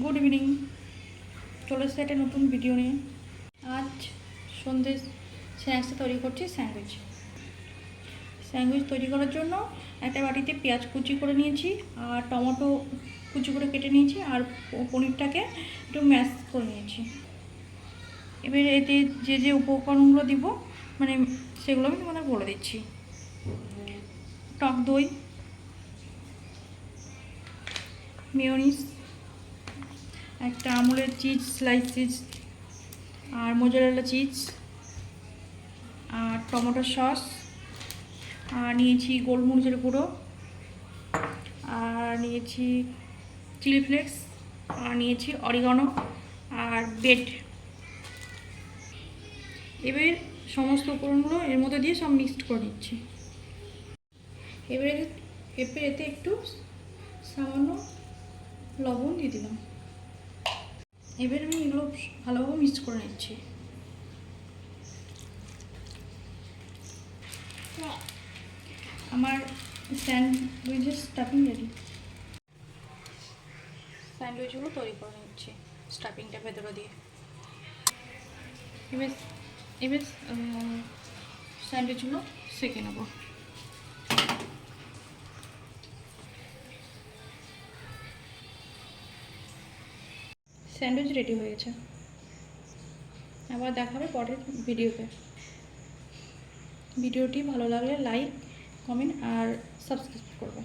Good evening. চলে এসেছে একটা নতুন ভিডিও নিয়ে। আজ সন্ধ্যে স্ন্যাক্সটা তৈরি করছি স্যান্ডউইচ তৈরি করার জন্য একটা বাটিতে পেঁয়াজ কুচি করে নিয়েছি, আর টমেটো কুচি করে কেটে নিয়েছি, আর পনিরটাকে একটু ম্যাশ করে নিয়েছি। এবার এতে যে যে উপকরণগুলো দিব মানে সেগুলো আমি তোমাদের বলে দিচ্ছি। টক দই, মেয়োনিজ, একটা আমুলের চিজ, স্লাইস চিজ, আর মোজারেলা চিজ, আর টমেটো সস, আর নিয়েছি গোলমরিচের গুঁড়ো, আর নিয়েছি চিলি ফ্লেক্স, আর নিয়েছি অরিগানো আর বেড। এবার সমস্ত উপকরণগুলো এর মধ্যে দিয়ে সব মিক্সড করে নিচ্ছি। এবারে এতে একটু সামান্য লবণ দিয়ে দিলাম। এবার আমি এগুলো ভালোভাবে মিক্স করে নিচ্ছি। আমার স্যান্ডউইচের স্টাফিং রেডি। স্যান্ডউইচগুলো তৈরি করে নিচ্ছি স্টাফিংটা ভেতরে দিয়ে। এবার স্যান্ডউইচগুলো সেঁকে নেব। স্যান্ডউইচ রেডি হয়ে গেছে। আবার দেখাবে পরের ভিডিওতে। ভিডিওটি ভালো লাগলে লাইক, কমেন্ট আর সাবস্ক্রাইব করবে।